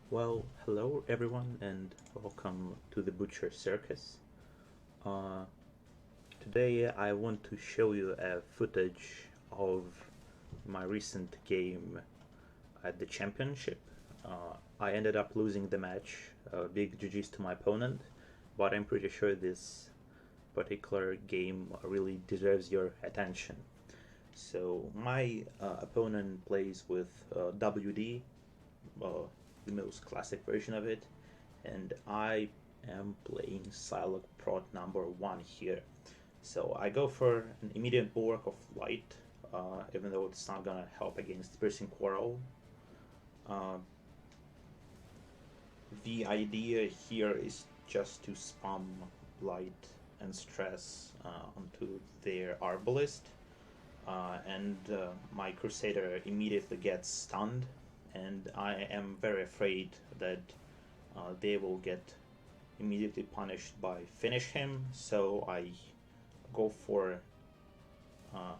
Well, hello everyone, and welcome to the Butcher Circus. Uh, Today I want to show you a footage of my recent game at the championship. I ended up losing the match, big GG's to my opponent, but I'm pretty sure this particular game really deserves your attention. So my opponent plays with WD, uh, the most classic version of it, and I am playing Psylocke Prot number 1 here. So I go for an immediate bulwark of light, even though it's not gonna help against Piercing Quarrel. Uh, the idea here is just to spam light and stress onto their Arbalist, and my Crusader immediately gets stunned, and I am very afraid that they will get immediately punished by finish him, so I go for uh,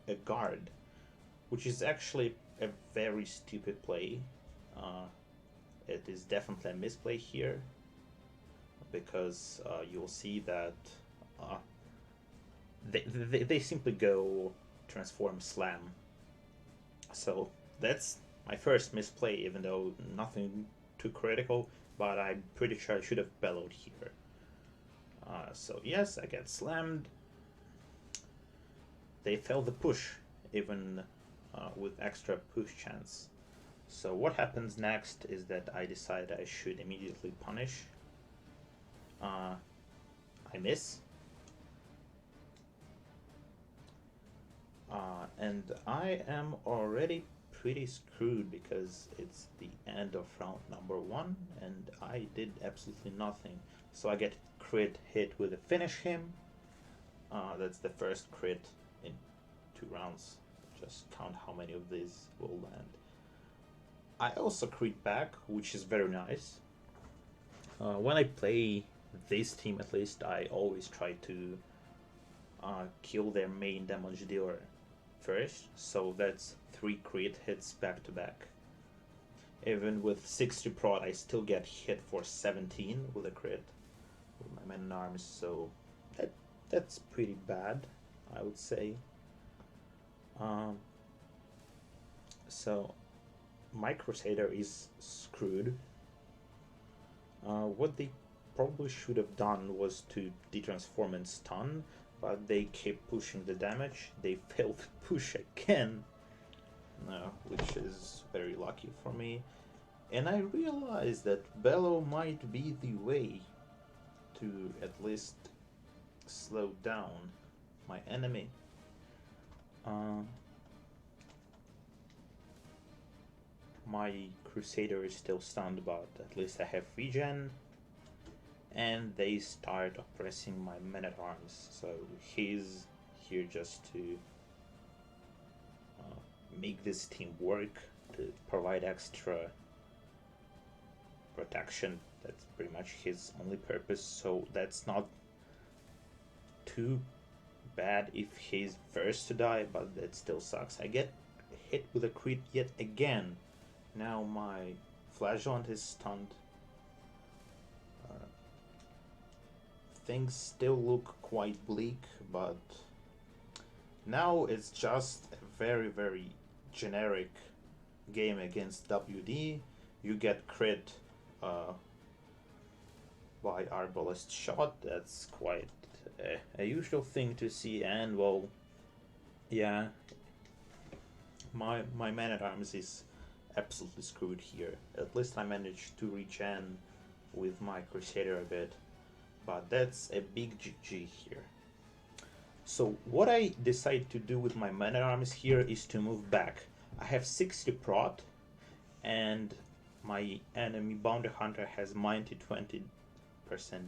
a guard, which is actually a very stupid play. Uh, it is definitely a misplay here because you'll see that uh, they simply go transform slam. So that's my first misplay, even though nothing too critical, but I'm pretty sure I should have bellowed here. So yes, I get slammed. They fail the push, even with extra push chance. So what happens next is that I decide I should immediately punish. I miss. And I am already pretty screwed because it's the end of round number 1 and I did absolutely nothing. So I get crit hit with a finish him. That's the first crit in 2 rounds. Just count how many of these will land. I also crit back, which is very nice. When I play this team, at least, I always try to kill their main damage dealer first, so that's 3 crit hits back to back. Even with 60 prod, I still get hit for 17 with a crit with my man in arms, so that's pretty bad, I would say. So my Crusader is screwed. What they probably should have done was to detransform and stun, but they keep pushing the damage. They failed to push again, which is very lucky for me. And I realized that Bellow might be the way to at least slow down my enemy. My Crusader is still stunned, but at least I have regen. And they start oppressing my man-at-arms, so he's here just to make this team work, to provide extra protection. That's pretty much his only purpose, so that's not too bad if he's first to die, but that still sucks. I get hit with a crit yet again. Now my Flagellant is stunned. Things still look quite bleak, but now it's just a very, very generic game against WD. You get crit by Arbalist shot. That's quite a usual thing to see, and well, yeah, my man at arms is absolutely screwed here. At least I managed to regen with my Crusader a bit, but that's a big GG here. So what I decide to do with my man at arms here is to move back. I have 60 prot, and my enemy Bounty Hunter has minus 20%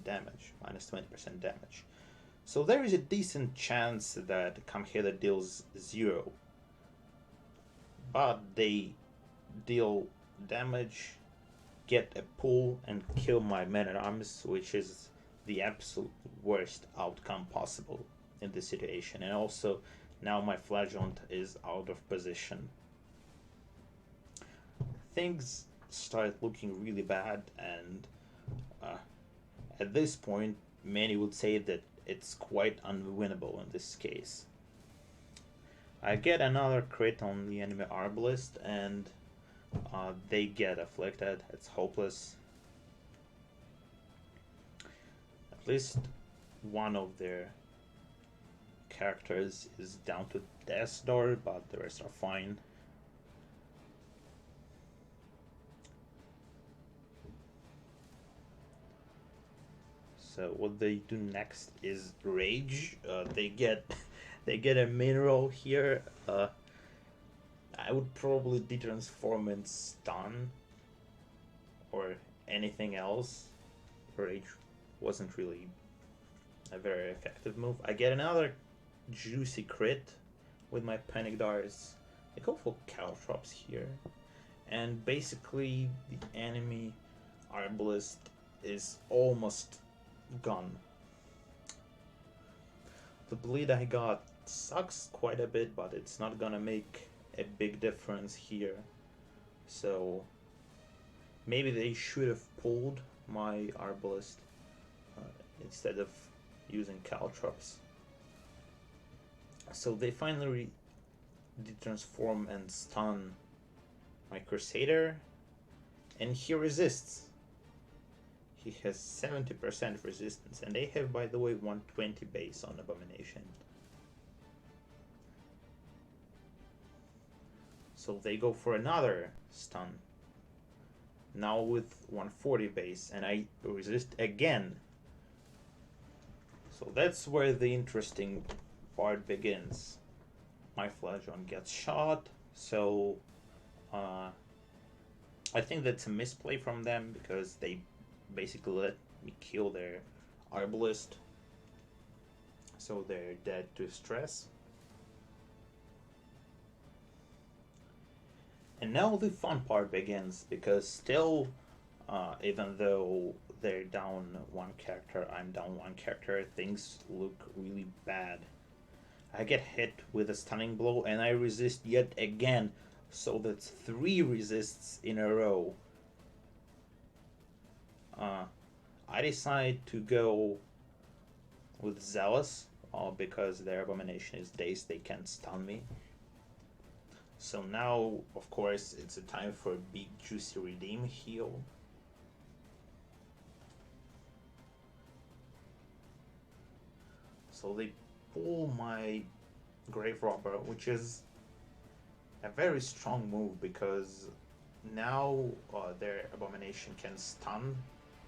damage. So there is a decent chance that Kamheda deals 0, but they deal damage, get a pull, and kill my man-at-arms, which is the absolute worst outcome possible in this situation. And also, now my Flagellant is out of position. Things started looking really bad, and at this point, many would say that it's quite unwinnable in this case. I get another crit on the enemy arbalist, and they get afflicted. It's hopeless. At least one of their characters is down to death's door, but the rest are fine. So what they do next is rage. They get a mineral here. I would probably detransform and stun or anything else. Rage wasn't really a very effective move. I get another juicy crit with my panic darts. I go for caltrops here, and basically the enemy arbalist is almost gone. The bleed I got sucks quite a bit, but it's not gonna make a big difference here. So maybe they should have pulled my arbalist instead of using caltrops. So they finally detransform and stun my Crusader, and he resists. He has 70% resistance, and they have, by the way, 120 base on Abomination. So they go for another stun, now with 140 base, and I resist again. So that's where the interesting part begins. My Flagellant gets shot, so I think that's a misplay from them, because they basically let me kill their arbalist, so they're dead to stress. And now the fun part begins, because still, even though they're down one character, I'm down one character, things look really bad. I get hit with a stunning blow, and I resist yet again, so that's 3 resists in a row. I decide to go with Zealous, because their Abomination is dazed, they can't stun me. So now, of course, it's a time for a big juicy redeem heal. So they pull my Grave Robber, which is a very strong move, because now their Abomination can stun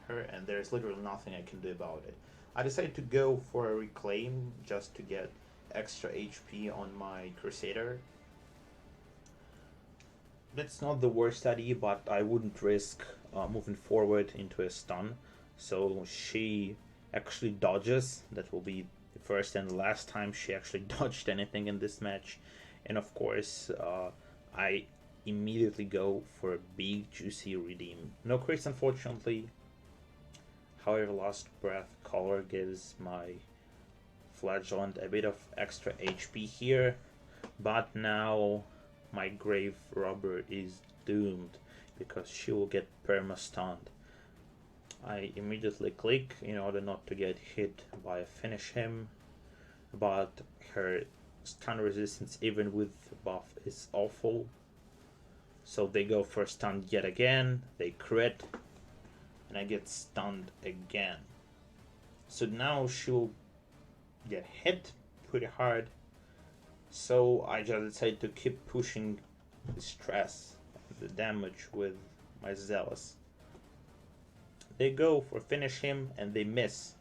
her, and there's literally nothing I can do about it. I decided to go for a Reclaim just to get extra HP on my Crusader. That's not the worst idea, but I wouldn't risk moving forward into a stun. So she actually dodges. That will be the first and last time she actually dodged anything in this match. And of course, I immediately go for a big juicy redeem. No crits, unfortunately. However, Last Breath Color gives my Flagellant a bit of extra HP here. But now my Grave Robber is doomed, because she will get perma-stunned. I immediately click in order not to get hit by a Finish Him, but her stun resistance even with buff is awful. So they go for stun yet again, they crit, and I get stunned again. So now she'll get hit pretty hard. So I just decided to keep pushing the stress and the damage with my Zealous. They go for Finish Him and they miss.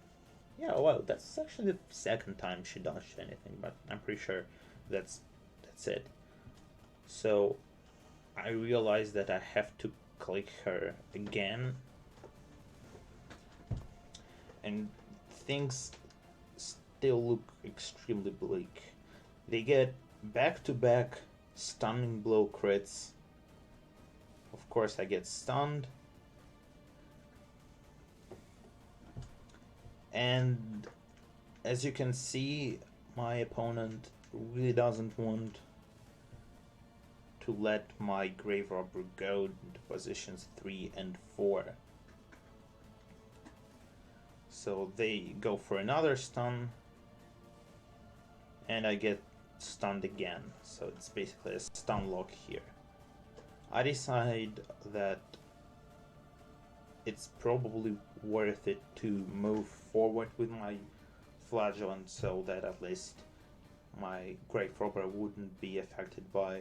Yeah, well, that's actually the second time she dodged anything, but I'm pretty sure that's it. So I realized that I have to click her again, and things still look extremely bleak. They get back-to-back stunning blow crits. Of course, I get stunned. And as you can see, my opponent really doesn't want to let my Grave Robber go into positions 3 and 4. So they go for another stun, and I get stunned again. So it's basically a stun lock here. I decide that it's probably worth it to move forward with my Flagellant so that at least my Grave Robber wouldn't be affected by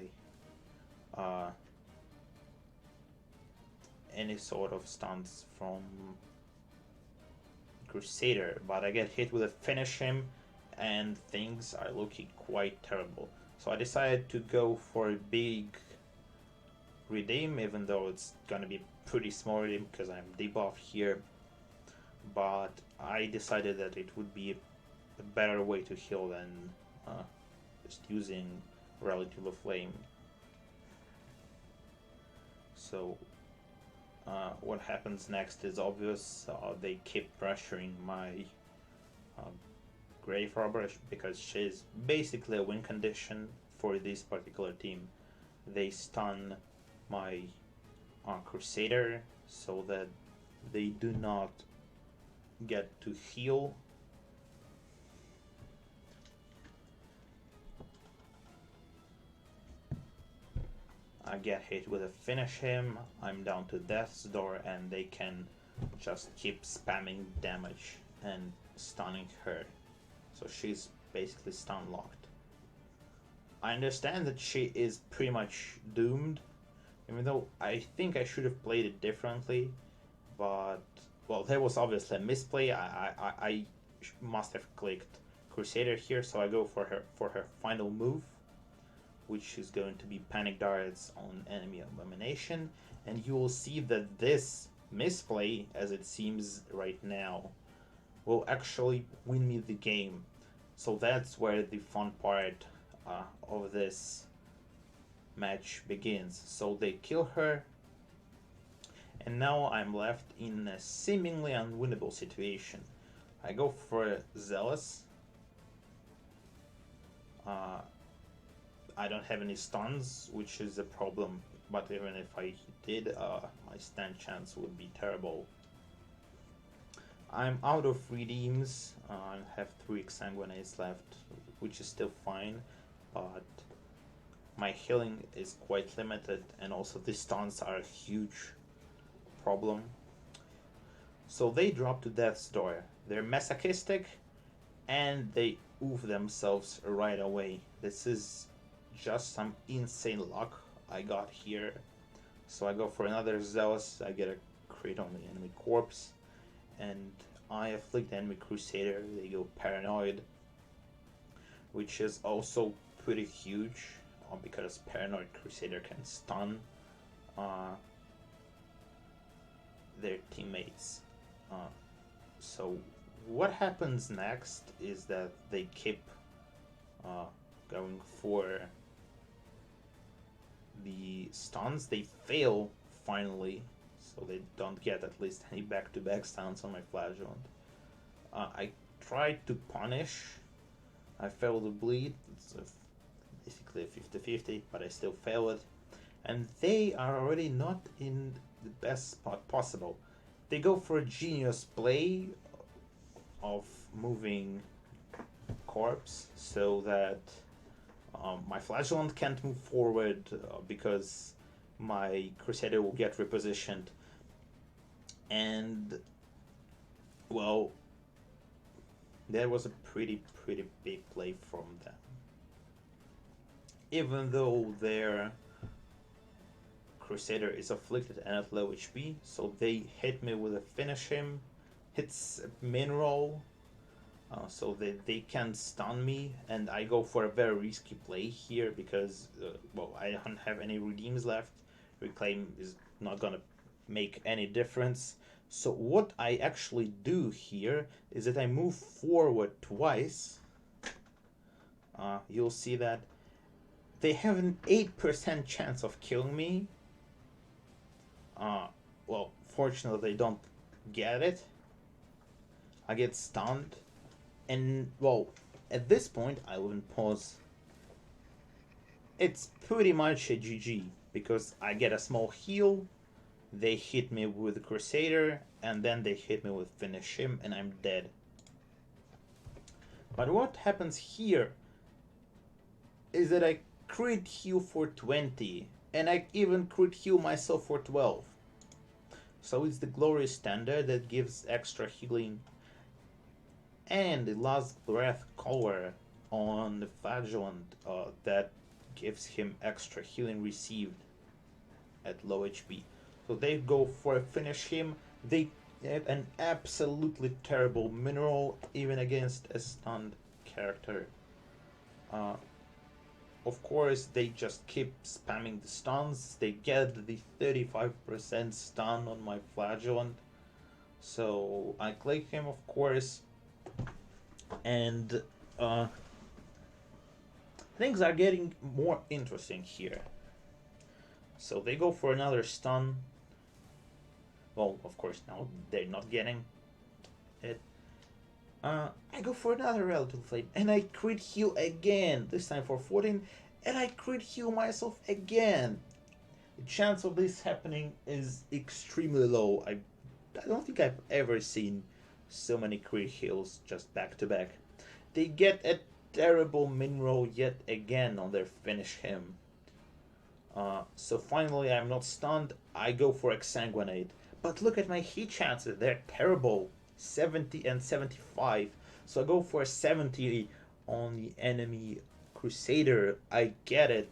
any sort of stuns from Crusader, but I get hit with a Finish Him and things are looking quite terrible. So I decided to go for a big redeem, even though it's gonna be pretty small redeem because I'm debuffed here. But I decided that it would be a better way to heal than just using Relative of Flame. So what happens next is obvious. They keep pressuring my Grave Robber because she's basically a win condition for this particular team. They stun my Crusader so that they do not get to heal. I get hit with a Finish Him, I'm down to Death's Door, and they can just keep spamming damage and stunning her. So she's basically stun locked. I understand that she is pretty much doomed, even though I think I should have played it differently, but well, there was obviously a misplay. I must have clicked Crusader here, so I go for her final move, which is going to be Panic Darts on enemy Abomination, and you will see that this misplay, as it seems right now, will actually win me the game. So that's where the fun part of this match begins. So they kill her, and now I'm left in a seemingly unwinnable situation. I go for Zealous. I don't have any stuns, which is a problem, but even if I did, my stun chance would be terrible. I'm out of redeems. I have 3 Exsanguinates left, which is still fine, but my healing is quite limited, and also the stuns are a huge problem. So they drop to Death's Door. They're masochistic, and they oof themselves right away. This is just some insane luck I got here. So I go for another Zealous, I get a crit on the enemy corpse, and I afflict the enemy Crusader. They go Paranoid, which is also pretty huge because Paranoid Crusader can stun their teammates. So what happens next is that they keep going for the stuns. They fail finally, so they don't get at least any back-to-back stuns on my Flagellant. I tried to punish. I failed to bleed. It's basically a 50-50, but I still fail it. And they are already not in the best spot possible. They go for a genius play of moving corpse so that my Flagellant can't move forward because my Crusader will get repositioned. And, well, that was a pretty big play from them. Even though their Crusader is afflicted and at low HP, so they hit me with a Finish Him. Hits min roll, so they can stun me, and I go for a very risky play here because, well, I don't have any redeems left. Reclaim is not gonna make any difference. So what I actually do here is that I move forward twice. You'll see that they have an 8% chance of killing me. Well, fortunately they don't get it. I get stunned, and well, at this point I will pause it's pretty much a GG because I get a small heal, they hit me with the Crusader, and then they hit me with Finish Him, and I'm dead. But what happens here is that I crit heal for 20, and I even crit heal myself for 12. So it's the Glorious Standard that gives extra healing, and the Last Breath Collar on the Flagellant that gives him extra healing received at low HP. So they go for a Finish Him. They have an absolutely terrible mineral even against a stunned character. Of course, they just keep spamming the stuns. They get the 35% stun on my Flagellant. So I click him, of course, and things are getting more interesting here. So they go for another stun. Well, of course, now they're not getting it. I go for another Relative Flame, and I crit heal again, this time for 14, and I crit heal myself again. The chance of this happening is extremely low. I don't think I've ever seen so many crit heals just back to back. They get a terrible mineral yet again on their Finish Him. So finally I'm not stunned, I go for Exsanguinate. But look at my hit chances, they're terrible. 70 and 75. So I go for a 70 on the enemy Crusader. I get it.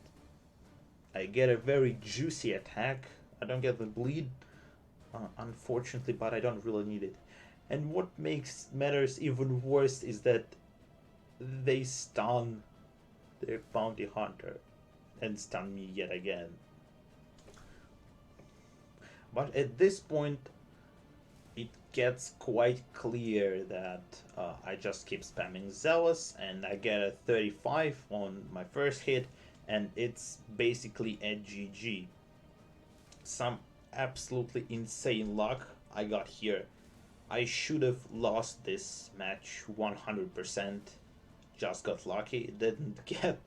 I get a very juicy attack. I don't get the bleed, unfortunately, but I don't really need it. And what makes matters even worse is that they stun their bounty hunter and stun me yet again. But at this point, it gets quite clear that I just keep spamming Zealous, and I get a 35 on my first hit, and it's basically a GG. Some absolutely insane luck I got here. I should have lost this match 100%. Just got lucky. Didn't get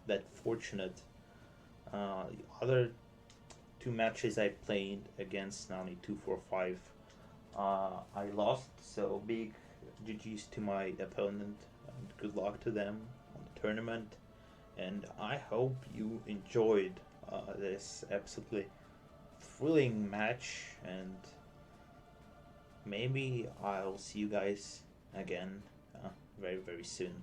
that fortunate. The other two matches I played against Nani 245, I lost. So big GGs to my opponent, and good luck to them on the tournament. And I hope you enjoyed this absolutely thrilling match, and maybe I'll see you guys again very, very soon.